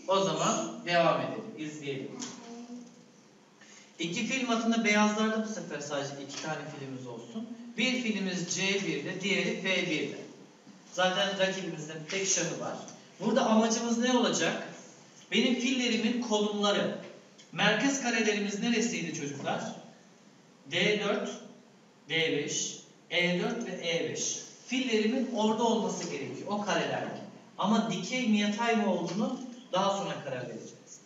O zaman devam edelim, izleyelim. İki fil matında beyazlarda bu sefer sadece 2 tane filimiz olsun. Bir filimiz C1'de, diğeri F1'de. Zaten rakibimizde tek şahı var. Burada amacımız ne olacak? Benim fillerimin konumları. Merkez karelerimiz neresiydi çocuklar? D4, D5, E4 ve E5. Fillerimin orada olması gerekiyor, o karelerde. Ama dikey mi yatay mı olduğunu daha sonra karar vereceğiz.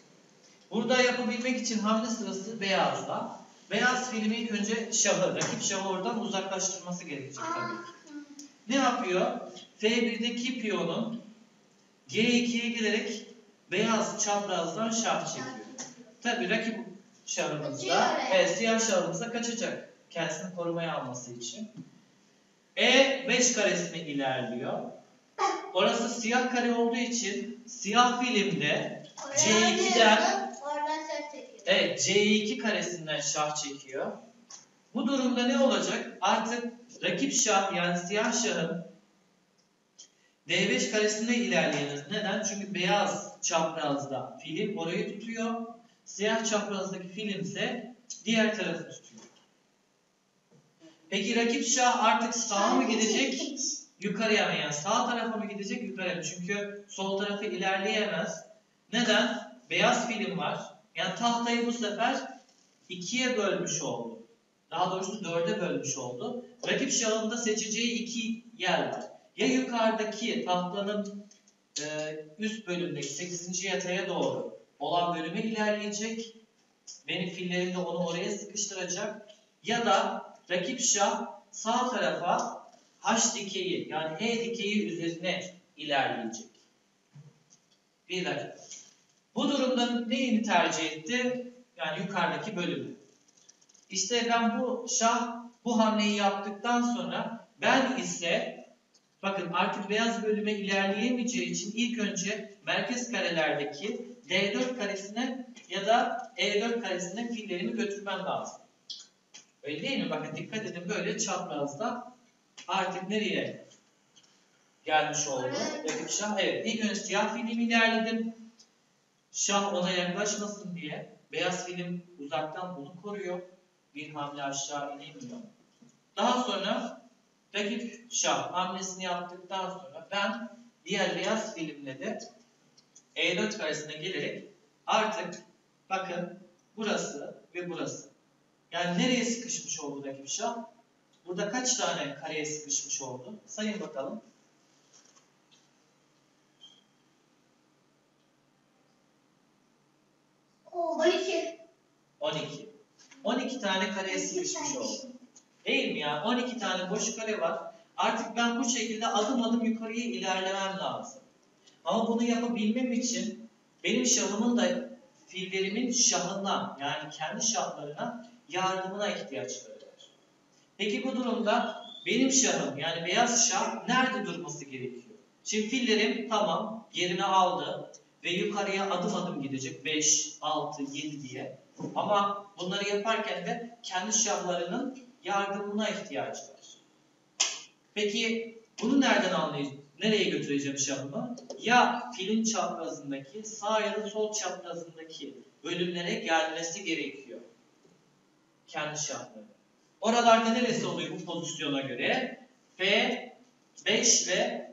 Burada yapabilmek için hamle sırası beyazda. Beyaz filmi ilk önce şahı, rakip şahı oradan uzaklaştırması gerekecek tabii ki. Ne yapıyor? F1'deki piyonun G2'ye gelerek beyaz çaprazdan şah çekiyor. Tabii rakip şahımız da siyah şahımız da kaçacak. Kendisini korumaya alması için. E5 karesine ilerliyor. Orası siyah kare olduğu için siyah filmde C2'den C2 karesinden şah çekiyor. Bu durumda ne olacak? Artık rakip şah yani siyah şahın D5 karesinde ilerleyiniz. Neden? Çünkü beyaz çaprazda film orayı tutuyor. Siyah çaprazdaki film ise diğer tarafı tutuyor. Peki rakip şah artık sağa mı gidecek? Yukarıya mı? Yani sağ tarafa mı gidecek? Yukarıya mı? Çünkü sol tarafı ilerleyemez. Neden? Beyaz film var. Yani tahtayı bu sefer 2'ye bölmüş oldu. Daha doğrusu 4'e bölmüş oldu. Rakip şahın da seçeceği 2 yer var. Ya yukarıdaki tahtanın üst bölümdeki 8. yataya doğru olan bölüme ilerleyecek. Benim fillerim de onu oraya sıkıştıracak. Ya da rakip şah sağ tarafa H dikeyi yani H dikeyi üzerine ilerleyecek. Bir dakika. Bu durumda neyini tercih etti? Yani yukarıdaki bölümü. İşte ben bu şah bu hamleyi yaptıktan sonra ben ise bakın artık beyaz bölüme ilerleyemeyeceği için ilk önce merkez karelerdeki D4 karesine ya da E4 karesine fillerimi götürmem lazım. Öyle değil mi? Bakın dikkat edin böyle çaprazda artık nereye gelmiş oldu? Rakip şah. Evet ilk önce siyah filimi ilerledim. Şah ona yaklaşmasın diye. Beyaz film uzaktan bunu koruyor. Bir hamle aşağı inemiyor. Daha sonra rakip şah hamlesini yaptıktan sonra ben diğer beyaz filmle de E4 karesine gelerek artık bakın burası ve burası. Yani nereye sıkışmış oldu rakip şah? Burada kaç tane kareye sıkışmış oldu? Sayın bakalım. O 12. 12. 12 tane kareye sıkışmış oldu. Değil mi ya? 12 tane boş kare var. Artık ben bu şekilde adım adım yukarıya ilerlemem lazım. Ama bunu yapabilmem için benim şahımın da fillerimin şahına yani kendi şahlarına yardımına ihtiyaç var. Peki bu durumda benim şahım yani beyaz şah nerede durması gerekiyor? Şimdi fillerim tamam yerini aldı ve yukarıya adım adım gidecek 5, 6, 7 diye. Ama bunları yaparken de kendi şahlarının yardımına ihtiyacı var. Peki bunu nereden anlayacağım? Nereye götüreceğim şahımı? Ya filin çaprazındaki sağ ya da sol çaprazındaki bölümlere gelmesi gerekiyor. Kendi şahları. Oralarda neresi oluyor bu pozisyona göre? F5 ve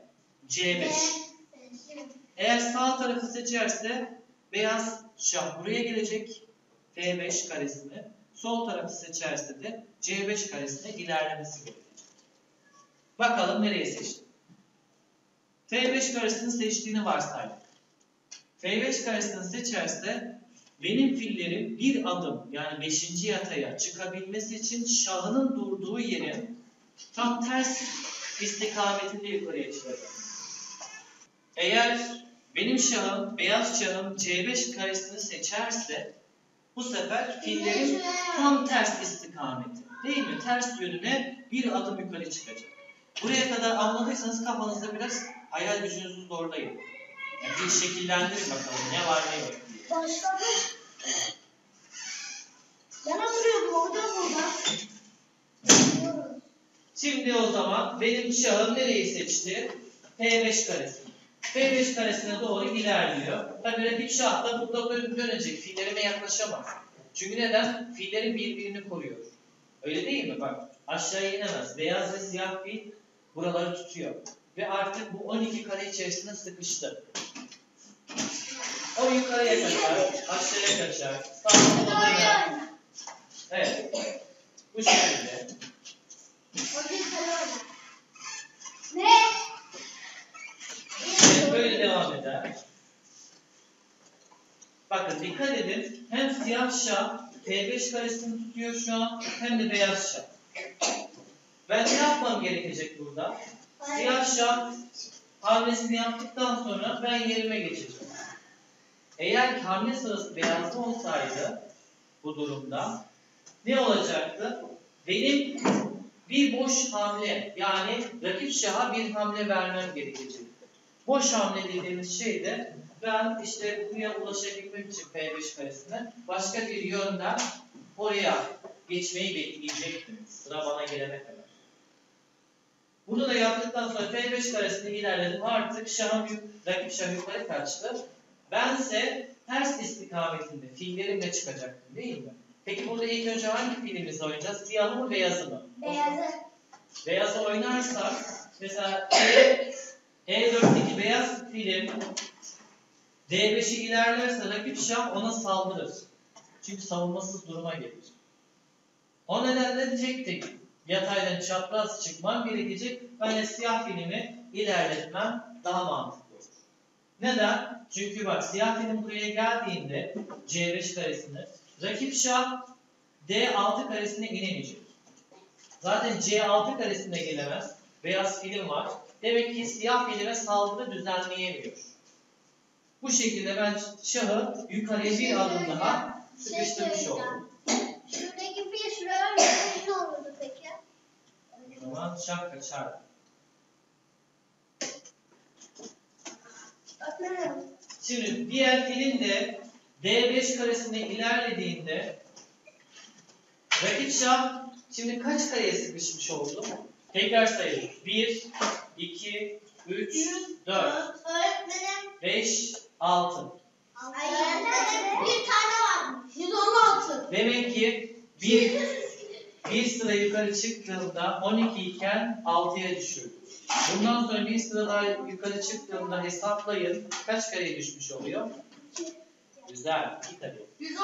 C5. Eğer sağ tarafı seçerse beyaz şah buraya gelecek. F5 karesine. Sol tarafı seçerse de C5 karesine ilerlemesi gerekecek. Bakalım nereye seçti? F5 karesini seçtiğini varsayalım. F5 karesini seçerse benim fillerim bir adım yani 5. yataya çıkabilmesi için şahının durduğu yerin tam ters istikametinde yukarıya çıkacak. Eğer benim şahım, beyaz şahım C5 karesini seçerse bu sefer fillerim tam ters istikameti. Değil mi? Ters yönüne bir adım yukarı çıkacak. Buraya kadar anladıysanız kafanızda biraz hayal gücünüzü zorlayın. Yani bir şekillendirin bakalım ne var ne yok diye. Başladı. Ben oturuyordum orada burada. Şimdi o zaman benim şahım nereyi seçti? F5 karesi. F5 karesine doğru ilerliyor. Tabii rakip şah da burada dönecek. Fillerime yaklaşamaz. Çünkü neden? Fillerin birbirini koruyor. Öyle değil mi? Bak aşağıya inemez. Beyaz ve siyah fil buraları tutuyor. Ve artık bu 12 kare içerisinde sıkıştı. O yukarıya kaçar, aşağıya kaçar, sağa sola döner. Evet. Bu şekilde. Ne? Evet, böyle devam eder. Bakın dikkat edin. Hem siyah şah F5 karesini tutuyor şu an hem de beyaz şah. Ben ne yapmam gerekecek burada? Siyah şah hamlesini yaptıktan sonra ben yerime geçeceğim. Eğer ki hamle sırası beyazlı olsaydı bu durumda ne olacaktı? Benim bir boş hamle yani rakip şaha bir hamle vermem gerekecekti. Boş hamle dediğimiz şey de ben işte buraya ulaşabilmek için F5 karesine başka bir yönden oraya geçmeyi bekleyecektim. Sıra bana gelene kadar. Bunu da yaptıktan sonra F5 karesine ilerledim. Artık rakip şah yukarı kaçtı. Bense ters istikametinde fillerimle çıkacaktım değil mi? Peki burada ilk önce hangi filimizi oynayacağız? Siyahı mı beyazı mı? Beyazı. Beyazı oynarsak mesela E4'teki beyaz filim D5'i ilerlerse rakip şah ona saldırır. Çünkü savunmasız duruma gelir. O nedenle diyecektik. Yataydan çapraz çıkmam gerekecek. Ben de siyah filmi ilerletmem daha mantıklı olur. Neden? Çünkü bak siyah film buraya geldiğinde C5 karesine rakip şah D6 karesine inemeyecek. Zaten C6 karesine gelemez. Beyaz film var. Demek ki siyah filme saldırı düzenleyemiyor. Bu şekilde ben şahı yukarıya bir adım daha sıkıştırmış oldum. Şuradaki bir şuraya ne olurdu peki? O zaman şah kaçar. Bakıyorum. Şimdi diğer film de D5 karesine ilerlediğinde rakip şah şimdi kaç kareye sıkışmış oldu? Tekrar sayalım. 1, 2, 3, 4, Öğretmenim. 5, 6. Öğretmenim bir tane var. 116. Demek ki bir sıra yukarı çıktığımda 12 iken 6'ya düşürdü. Bundan sonra bir sıra daha yukarı çıktığımda hesaplayın. Kaç kareye düşmüş oluyor? Güzel. 2 kare.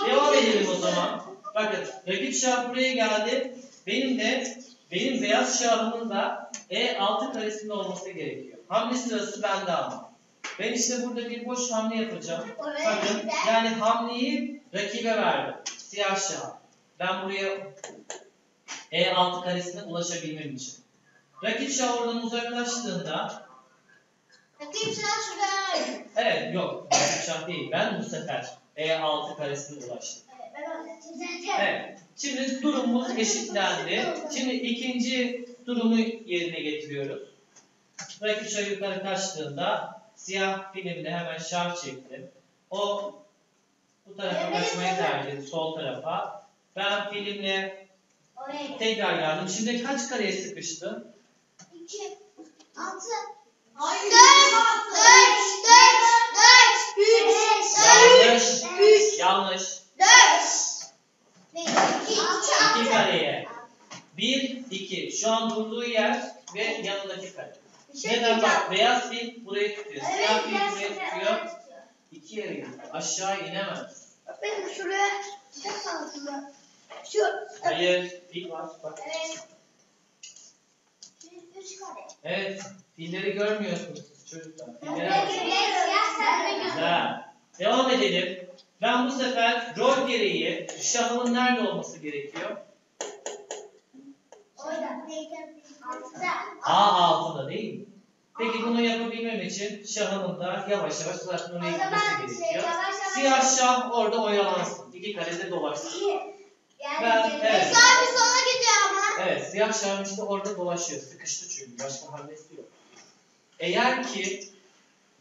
Devam edelim o zaman. Bakın rakip şah buraya geldi. Benim beyaz şahımın da E6 karesinde olması gerekiyor. Hamle sırası bende ama. Ben işte burada bir boş hamle yapacağım. Bakın yani hamleyi rakibe verdim. Siyah şah. Ben buraya E6 karesine ulaşabilmem için. Rakip şah oradan uzaklaştığında Rakip şah şuraya. evet yok rakip şah değil. Ben bu sefer E6 karesine ulaştım. Evet. Şimdi durumumuz eşitlendi. Şimdi ikinci durumu yerine getiriyoruz. Rakip şah yukarı kaçtığında siyah filmde hemen şah çektim. O bu tarafa kaçmayı tercih etti. Sol tarafa. Ben filmle tekrar geldim. Şimdi kaç kareye sıkıştı? 2, 6, Hayır. 4, Yanlış. 2 kareye. 1, 2. Şu an durduğu yer ve yanındaki kare. Neden bak beyaz fil burayı tutuyor. Siyah fil burayı tutuyor. 2 yere gidiyor. Aşağı inemez. Benim şuraya çıkacak altında. Şu. Hayır. Fil var. Bak. Evet. 3 kare. Evet. Filleri görmüyorsunuz siz çocuklar. Filleri Ben bak. görüyorum. Güzel. Devam edelim. Ben bu sefer rol gereği şahımın nerede olması gerekiyor? Orada. Altıda. A6'da değil mi? Peki bunu yapabilmem için şahımın da yavaş yavaş zaten oraya gitmesi gerekiyor. Siyah şah orada oyalansın. 2 karede dolaşsın. Evet. Sağ bir sola gidiyor ama. Evet, siyah şahım işte orada dolaşıyor. Sıkıştı çünkü. Başka hamlesi yok. Eğer ki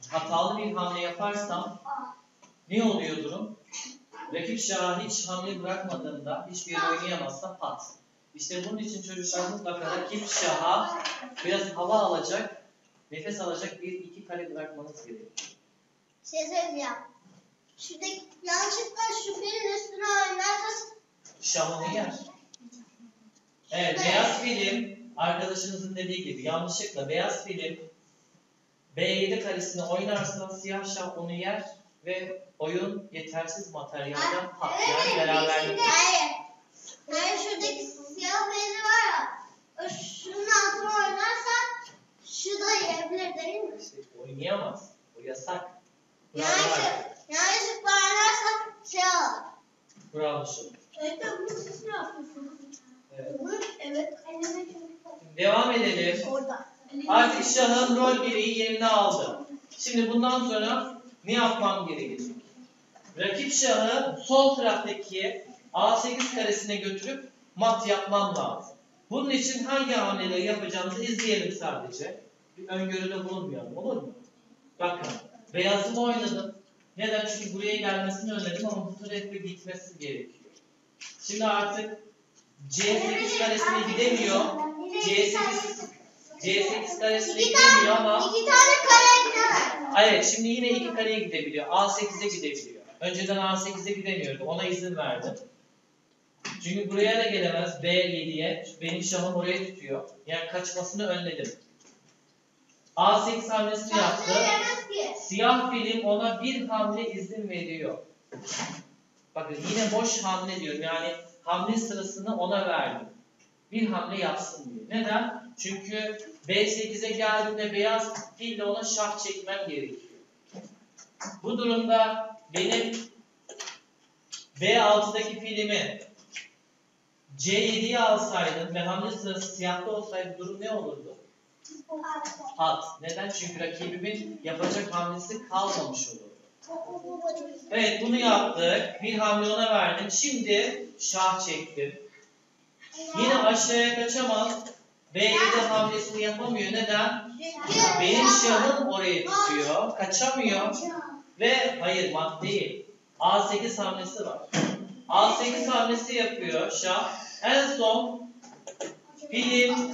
hatalı bir hamle yaparsam ne oluyor durum? Rakip şaha hiç hamle bırakmadığında hiçbir yere oynayamazsa pat. İşte bunun için çocuklar mutlaka rakip şaha biraz hava alacak nefes alacak bir iki kare bırakmanız gerekiyor. Şey söyleyeceğim. Şuradaki yanlışlıkla şu filin üstüne oynarsa Şahını yer. Evet, beyaz film arkadaşınızın dediği gibi yanlışlıkla beyaz film B7 karesini oynarsanız siyah şah onu yer ve oyun yetersiz materyalden patlayan beraberlik. Hayır. Hayır, şuradaki siyah beyazı var ya. O şunun altına oynarsa şu da yiyebilir değil mi? İşte oynayamaz. O yasak. Yanlışlıkla oynarsa şey olur. Bravo şu. Evet, bunu siz mi yapıyorsunuz? Evet. Evet. Devam edelim. Orada. Artık şahın rol bireyi yerine aldı. Şimdi bundan sonra ne yapmam gerekecek? Rakip şahı sol taraftaki A8 karesine götürüp mat yapmam lazım. Bunun için hangi hamleleri yapacağımızı izleyelim sadece. Bir öngörüde bulunmayalım, olur mu? Bakın, beyazımı oynadım. Neden? Çünkü buraya gelmesini önledim ama bu tarafa gitmesi gerekiyor. Şimdi artık C8 karesine gidemiyor. C8 karesine gidemiyor ama... İki tane kare gidemez. Evet, şimdi yine iki kareye gidebiliyor. A8'e gidebiliyor. Önceden A8'e gidemiyordu. Ona izin verdim. Çünkü buraya da gelemez. B7'ye. Benim şahım oraya tutuyor. Yani kaçmasını önledim. A8 hamlesini yaptı. Siyah film ona bir hamle izin veriyor. Bakın yine boş hamle diyorum. Yani hamle sırasını ona verdim. Bir hamle yapsın diye. Neden? Çünkü B8'e geldiğinde beyaz fille ona şah çekmem gerekiyor. Bu durumda benim B6'daki filmi C7'ye alsaydım ve hamle sırası siyahta olsaydı durum ne olurdu? At. Neden? Çünkü rakibimin yapacak hamlesi kalmamış olurdu. Evet, bunu yaptık. Bir hamle ona verdim. Şimdi şah çektim. Yine aşağıya kaçamaz. B7 hamlesini yapamıyor. Neden? Benim şahım oraya tutuyor. Kaçamıyor. Ve hayır, mat değil. A8 hamlesi var. A8 hamlesi yapıyor şah. En son film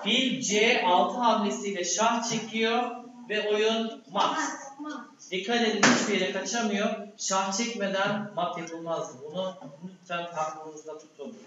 fil C6 hamlesiyle şah çekiyor ve oyun mat. Dikkat edin, hiçbir yere kaçamıyor. Şah çekmeden mat yapılmaz. Bunu lütfen aklınızda tutun.